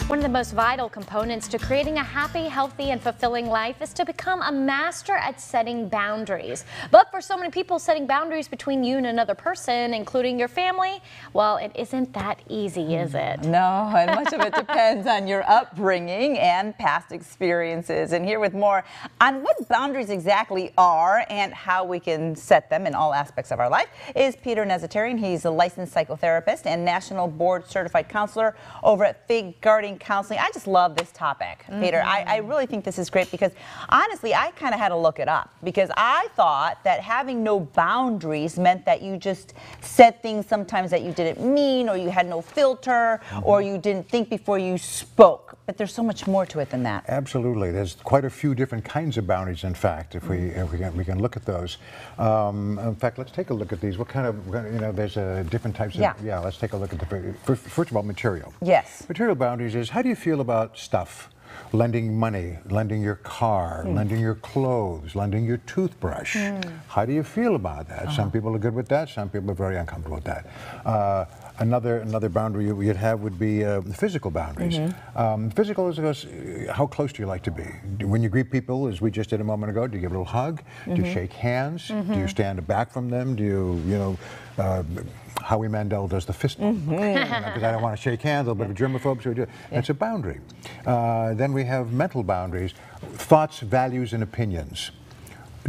One of the most vital components to creating a happy, healthy, and fulfilling life is to become a master at setting boundaries. But for so many people, setting boundaries between you and another person, including your family, well, it isn't that easy, is it? No, and much of it depends on your upbringing and past experiences. And here with more on what boundaries exactly are and how we can set them in all aspects of our life is Peter Nazaretian. He's a licensed psychotherapist and national board certified counselor over at Fig Guarding Counseling. I just love this topic, Peter. I really think this is great because honestly, I kind of had to look it up because I thought that having no boundaries meant that you just said things sometimes that you didn't mean, or you had no filter, or you didn't think before you spoke. But there's so much more to it than that. Absolutely. There's quite a few different kinds of boundaries, in fact, if we can look at those. In fact, let's take a look at these. What kind of, there's different types of, let's take a look at the, first of all, material. Yes. Material boundaries is, how do you feel about stuff? Lending money, lending your car, lending your clothes, lending your toothbrush. How do you feel about that? Some people are good with that, some people are very uncomfortable with that. Another boundary you'd have would be physical boundaries. Physical is how close do you like to be? When you greet people, as we just did a moment ago, do you give a little hug? Do you shake hands? Do you stand back from them? Do you, Howie Mandel does the fist bump, because I don't want to shake hands, a little bit of germaphobe, so we do. That's a boundary. Then we have mental boundaries, thoughts, values, and opinions.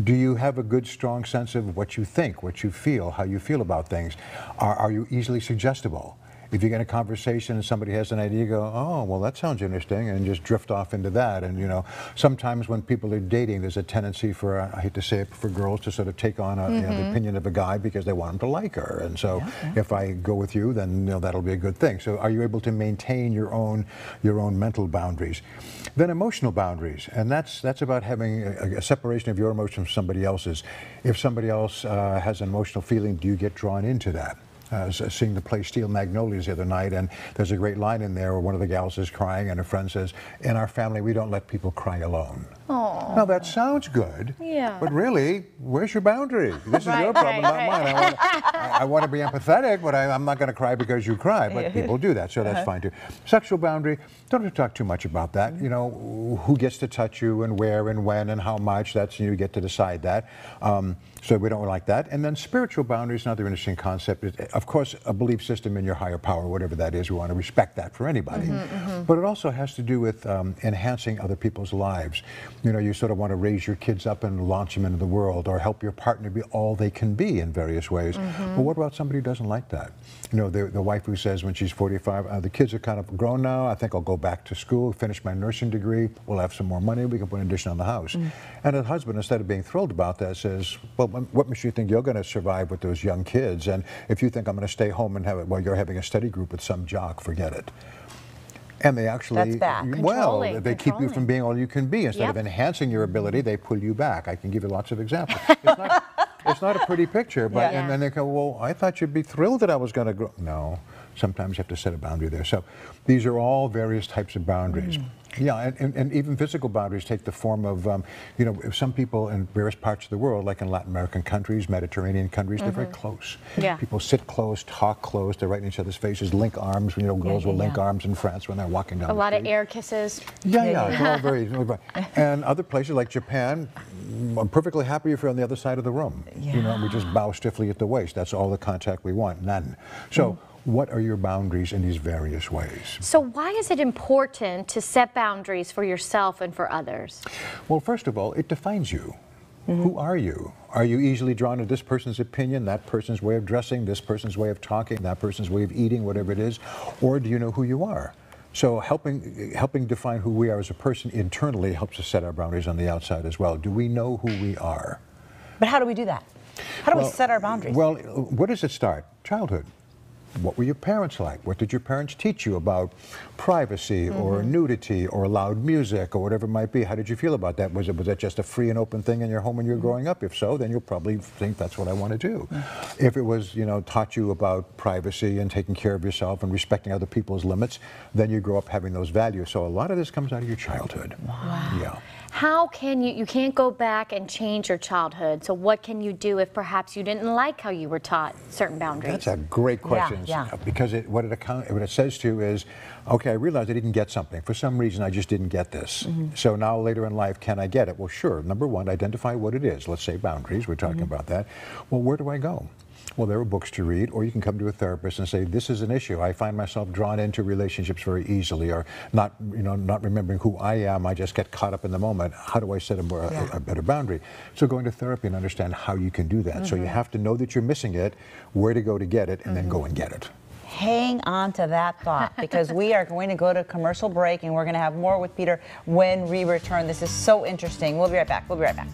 Do you have a good, strong sense of what you think, what you feel, how you feel about things? Are you easily suggestible? If you get in a conversation and somebody has an idea, you go, oh, well, that sounds interesting, and just drift off into that. And, sometimes when people are dating, there's a tendency for, I hate to say it, for girls to sort of take on the opinion of a guy because they want him to like her. And so if I go with you, then that'll be a good thing. So are you able to maintain your own mental boundaries? Then emotional boundaries, and that's about having a separation of your emotions from somebody else's. If somebody else has an emotional feeling, do you get drawn into that? Seeing the play Steel Magnolias the other night, and there's a great line in there where one of the gals is crying and a friend says, in our family we don't let people cry alone. Aww. Now that sounds good, but really, where's your boundary? This is your problem, not mine. I want to be empathetic, but I'm not going to cry because you cry, but people do that, so that's fine too. Sexual boundary, don't have to talk too much about that. Who gets to touch you and where and when and how much, that's you get to decide that. So we don't like that. And then spiritual boundaries, another interesting concept. Of course, a belief system in your higher power, whatever that is, we want to respect that for anybody. But it also has to do with enhancing other people's lives. You sort of want to raise your kids up and launch them into the world, or help your partner be all they can be in various ways. But what about somebody who doesn't like that? The wife who says when she's 45, the kids are kind of grown now, I think I'll go back to school, finish my nursing degree, we'll have some more money, we can put an addition on the house. And the husband, instead of being thrilled about that, says, well, what makes you think you're going to survive with those young kids? And if you think I'm going to stay home and have it while you're having a study group with some jock, forget it. And they actually, they keep you from being all you can be. Instead of enhancing your ability, they pull you back. I can give you lots of examples. It's not a pretty picture, but and then they go, well, I thought you'd be thrilled that I was going to grow. No, sometimes you have to set a boundary there. So these are all various types of boundaries. Yeah, and even physical boundaries take the form of, some people in various parts of the world, like in Latin American countries, Mediterranean countries, they're very close. People sit close, talk close, they're right in each other's faces, link arms. Girls will link arms in France when they're walking down the street. A lot of air kisses. It's all very. And other places like Japan, I'm perfectly happy if you're on the other side of the room. We just bow stiffly at the waist. That's all the contact we want, none. So. What are your boundaries in these various ways? So why is it important to set boundaries for yourself and for others? Well, first of all, it defines you. Who are you? Are you easily drawn to this person's opinion, that person's way of dressing, this person's way of talking, that person's way of eating, whatever it is? Or do you know who you are? So helping define who we are as a person internally helps us set our boundaries on the outside as well. Do we know who we are? But how do we do that? How do we set our boundaries? Well, where does it start? Childhood. What were your parents like? What did your parents teach you about privacy or nudity or loud music or whatever it might be? How did you feel about that? Was that just a free and open thing in your home when you were growing up? If so, then you'll probably think that's what I want to do. If it was, taught you about privacy and taking care of yourself and respecting other people's limits, then you grow up having those values. So a lot of this comes out of your childhood. Wow. Yeah. How can you can't go back and change your childhood, so what can you do if perhaps you didn't like how you were taught certain boundaries? That's a great question. questions. Yeah. Because what it says to you is, okay, I realized I didn't get something. For some reason, I just didn't get this. So now later in life, can I get it? Well, sure. Number one, identify what it is. Let's say boundaries. We're talking about that. Well, where do I go? Well, there are books to read, or you can come to a therapist and say, this is an issue. I find myself drawn into relationships very easily, or not remembering who I am. I just get caught up in the moment. How do I set a better boundary? So going to therapy and understand how you can do that. So you have to know that you're missing it, where to go to get it, and then go and get it. Hang on to that thought, because we are going to go to commercial break, and we're going to have more with Peter when we return. This is so interesting. We'll be right back. We'll be right back.